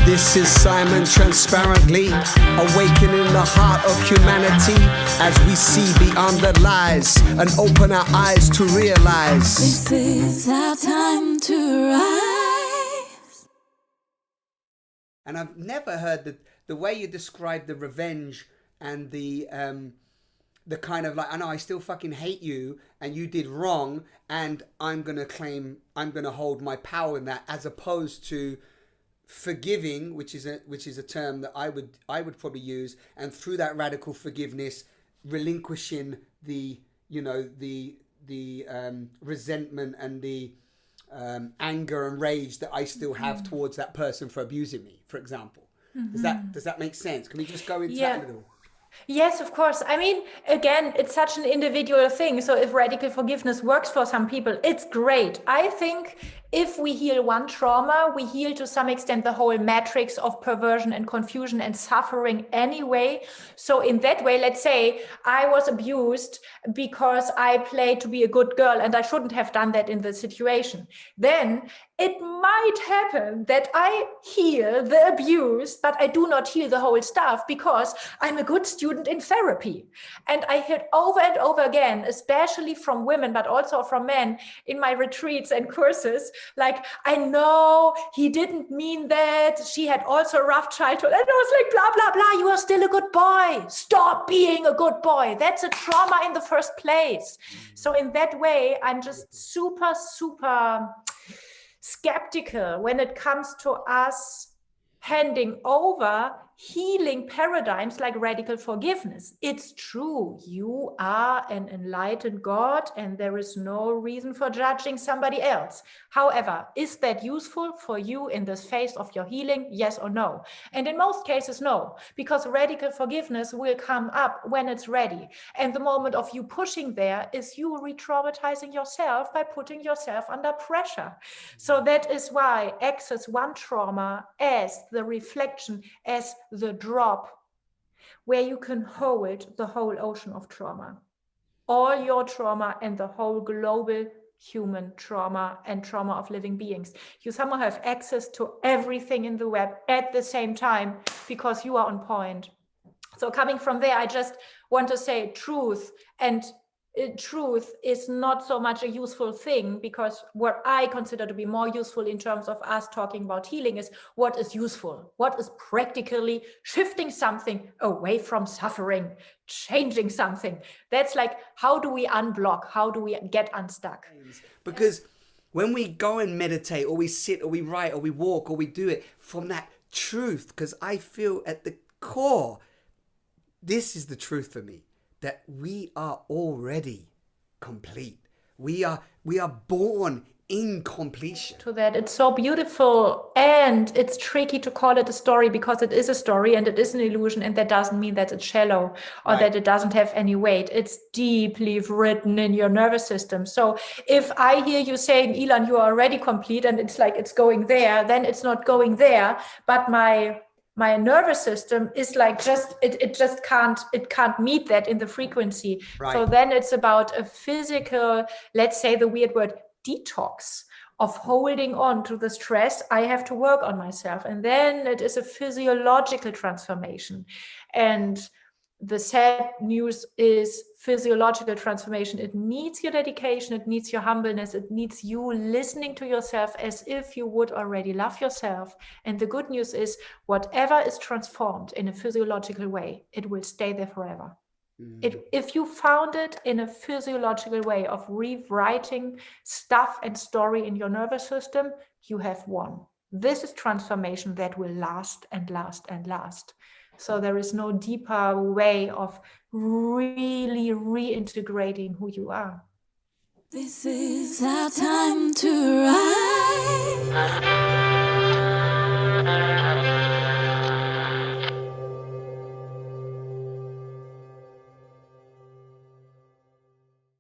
This is Simon transparently awakening the heart of humanity as we see beyond the lies and open our eyes to realize this is our time to rise. And I've never heard the way you describe the revenge and the kind of like, I know I still fucking hate you and you did wrong and I'm gonna hold my power in that, as opposed to forgiving, which is a term that I would probably use, and through that radical forgiveness, relinquishing the resentment and the anger and rage that I still have towards that person for abusing me, for example. Does that make sense? Can we just go into that a little? Yes, of course. I mean, again, it's such an individual thing. So if radical forgiveness works for some people, it's great. I think if we heal one trauma, we heal to some extent the whole matrix of perversion and confusion and suffering anyway. So in that way, let's say I was abused because I played to be a good girl and I shouldn't have done that in the situation. Then it might happen that I heal the abuse, but I do not heal the whole stuff because I'm a good student in therapy. And I hear over and over again, especially from women, but also from men in my retreats and courses, like, I know he didn't mean that. She had also a rough childhood. And I was like, blah, blah, blah. You are still a good boy. Stop being a good boy. That's a trauma in the first place. So in that way, I'm just super, super skeptical when it comes to us handing over healing paradigms like radical forgiveness. It's true, you are an enlightened God and there is no reason for judging somebody else. However, is that useful for you in this phase of your healing? Yes or no? And in most cases, no, because radical forgiveness will come up when it's ready. And the moment of you pushing there is you re-traumatizing yourself by putting yourself under pressure. So that is why access one trauma as the reflection, as the drop where you can hold the whole ocean of trauma, all your trauma and the whole global human trauma and trauma of living beings. You somehow have access to everything in the web at the same time because you are on point. So coming from there, I just want to say truth, and truth is not so much a useful thing, because what I consider to be more useful in terms of us talking about healing is what is useful, what is practically shifting something away from suffering, changing something. That's like, how do we unblock? How do we get unstuck? Because when we go and meditate, or we sit, or we write, or we walk, or we do it from that truth, because I feel at the core, this is the truth for me, that we are already complete. We are born in completion. To that, it's so beautiful, and it's tricky to call it a story because it is a story and it is an illusion, and that doesn't mean that it's shallow or that it doesn't have any weight. It's deeply written in your nervous system. So if I hear you saying, Ilan, you are already complete, and it's like it's going there, then it's not going there, but my nervous system is like it can't meet that in the frequency. So then it's about a physical, let's say the weird word, detox of holding on to the stress. I have to work on myself, and then it is a physiological transformation. And the sad news is physiological transformation. It needs your dedication, it needs your humbleness, it needs you listening to yourself as if you would already love yourself. And the good news is, whatever is transformed in a physiological way, it will stay there forever. If you found it in a physiological way of rewriting stuff and story in your nervous system, you have won. This is transformation that will last and last and last. So there is no deeper way of really reintegrating who you are. This is our time to rise.